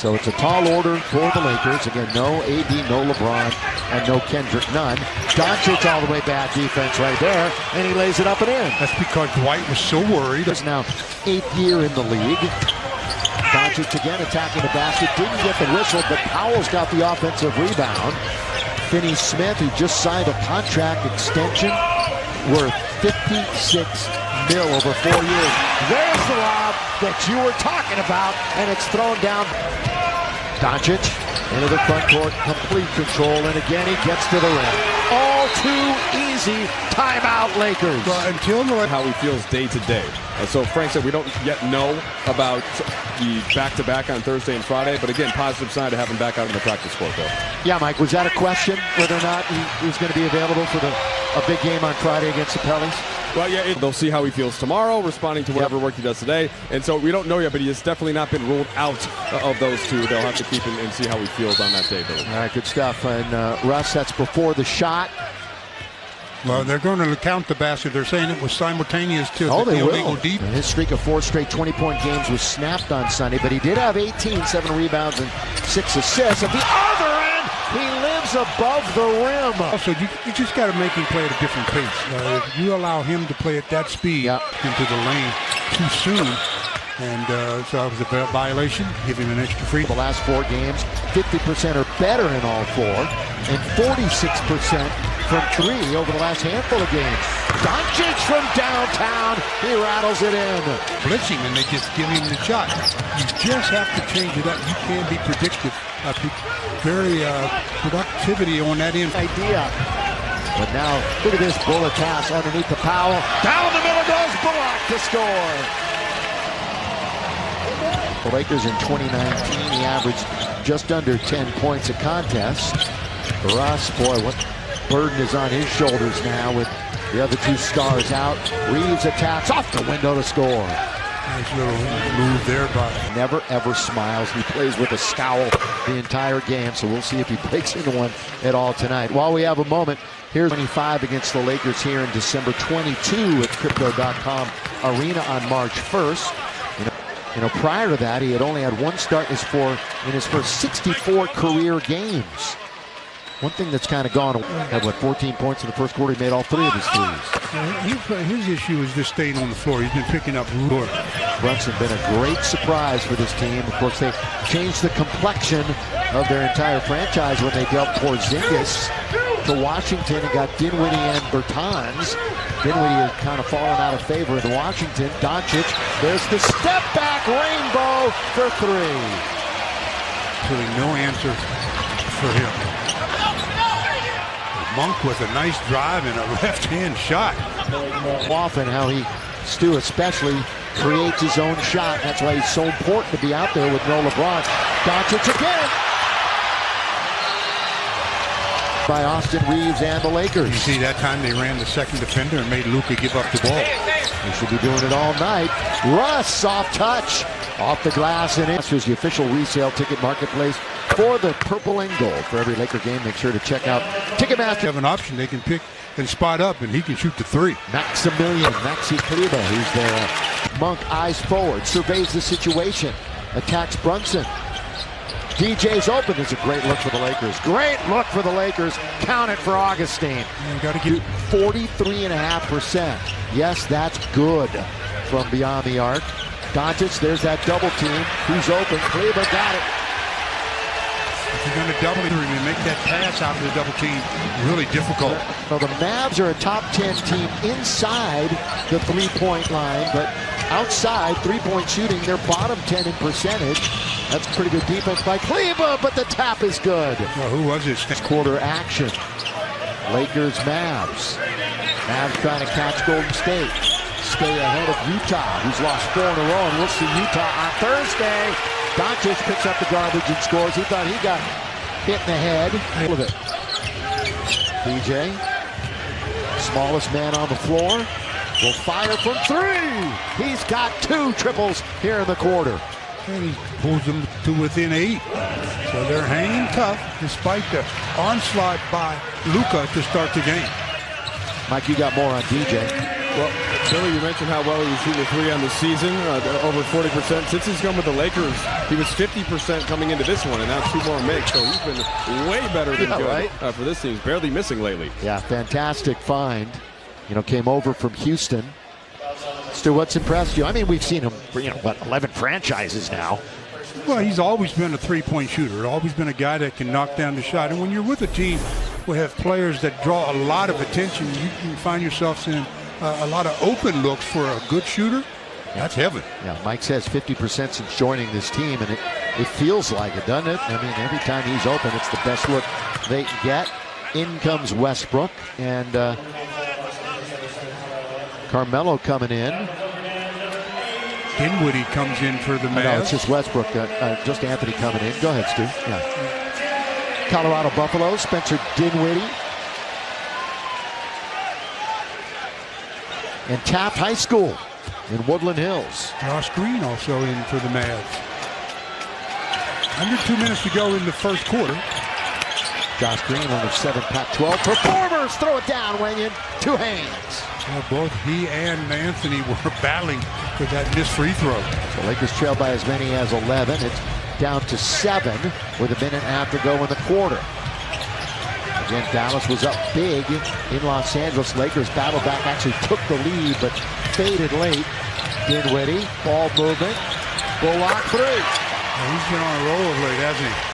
So it's a tall order for the Lakers. Again, no AD, no LeBron, and no Kendrick Nunn. Doncic all the way back defense right there, and he lays it up and in. That's because Dwight was so worried. He's now 8th year in the league. Doncic again attacking the basket. Didn't get the whistle, but Powell's got the offensive rebound. Finney Smith, who just signed a contract extension worth $56 million over 4 years. There's the lob that you were talking about, and it's thrown down. Doncic into the front court, complete control, and again he gets to the rim. All too easy. Timeout, Lakers. Well, until how he feels day to day. So Frank said we don't yet know about the back-to-back on Thursday and Friday, but again, positive sign to have him back out in the practice court, though. Yeah, Mike, was that a question whether or not he was going to be available for a big game on Friday against the Pelicans? Well, yeah, they'll see how he feels tomorrow, responding to whatever work he does today. And so we don't know yet, but he has definitely not been ruled out of those two. They'll have to keep him and see how he feels on that day, Billy. All right, good stuff. And Russ, that's before the shot. Well, they're going to count the basket. They're saying it was simultaneous to the illegal deep. His streak of 4 straight 20-point games was snapped on Sunday, but he did have 18, 7 rebounds, and 6 assists. At the other end, he lives above the rim. Also, you just got to make him play at a different pace. If you allow him to play at that speed into the lane too soon, and so it was a violation, give him an extra free. The last 4 games, 50% or better in all 4, and 46% from 3 over the last handful of games. Doncic from downtown, he rattles it in. Blitzing, and they just give him the shot. You just have to change it up. You can't be predictive. Very productivity on that end. Idea. But now, look at this bullet pass underneath the Powell. Down the middle goes Bullock to score. The Lakers in 2019, he averaged just under 10 points a contest. Russ, boy, what burden is on his shoulders now with the other 2 stars out. Reeves attacks off the window to score. Nice little move there by. Never ever smiles. He plays with a scowl the entire game, so we'll see if he breaks into one at all tonight. While we have a moment, here's 25 against the Lakers here in December 22 at Crypto.com Arena on March 1st. You know, prior to that, he had only had 1 start in his first 64 career games. One thing that's kind of gone, had 14 points in the first quarter. He made all 3 of his threes. Yeah, his issue is just staying on the floor. He's been picking up root. Brunson been a great surprise for this team. Of course, they changed the complexion of their entire franchise when they dealt Porzingis to Washington and got Dinwiddie and Bertans. Dinwiddie has kind of fallen out of favor in Washington. Doncic, there's the step back rainbow for 3. Really no answer for him. Monk with a nice drive and a left-hand shot. Often how Stu especially, creates his own shot. That's why he's so important to be out there with no LeBron. Doncic again. By Austin Reeves and the Lakers. You see that time they ran the second defender and made Luka give up the ball. They should be doing it all night. Russ, soft touch. Off the glass and in. Here's the official resale ticket marketplace for the purple and gold. For every Laker game, make sure to check out Ticketmaster. They have an option. They can pick and spot up, and he can shoot the 3. Maxi Kleber, who's there. Monk eyes forward, surveys the situation, attacks Brunson. DJ's open. It's a great look for the Lakers. Great look for the Lakers. Count it for Augustine. You got to get 43.5%. Yes, that's good from beyond the arc. Doncic, there's that double team. Who's open? Kleber got it. If you're going to double him and make that pass out of the double team, really difficult. Well, the Mavs are a top 10 team inside the 3-point line, but outside 3-point shooting, they're bottom 10 in percentage. That's pretty good defense by Kleber, but the tap is good. Well, who was this? Quarter action. Lakers, Mavs. Mavs trying to catch Golden State. Stay ahead of Utah, who's lost 4 in a row, and we'll see Utah on Thursday. Doncic picks up the garbage and scores. He thought he got hit in the head with it. DJ, smallest man on the floor, will fire from 3. He's got 2 triples here in the quarter. And he pulls them to within 8. So they're hanging tough despite the onslaught by Luka to start the game. Mike, you got more on DJ. Well, Billy, you mentioned how well he was shooting the three on the season, over 40%. Since he's come with the Lakers, he was 50% coming into this one, and now 2 more makes. So he's been way better than good right? For this team. He's barely missing lately. Yeah, fantastic find. You know, came over from Houston. Stu, what's impressed you? I mean, we've seen him for, 11 franchises now. Well, he's always been a three-point shooter. Always been a guy that can knock down the shot. And when you're with a team who have players that draw a lot of attention, you can find yourself in a lot of open looks for a good shooter. That's heaven. Yeah, Mike says 50% since joining this team, and it feels like it, doesn't it? I mean, every time he's open, it's the best look they can get. In comes Westbrook, and Carmelo coming in. Dinwiddie comes in for the Mavs. No, it's just Westbrook, just Anthony coming in. Go ahead, Stu. Yeah. Colorado Buffalo, Spencer Dinwiddie. And Taft High School in Woodland Hills. Josh Green also in for the Mavs. Under 2 minutes to go in the first quarter. Josh Green, one of 7 Pac-12 performers. Throw it down, Wenyon. 2 hands. Well, both he and Anthony were battling for that missed free throw. The Lakers trail by as many as 11. It's down to 7 with a minute and a half to go in the quarter. Again, Dallas was up big in Los Angeles. Lakers battled back, actually took the lead, but faded late. Dinwiddie, ball movement. Bullock 3. Well, he's been on a roll of late, hasn't he?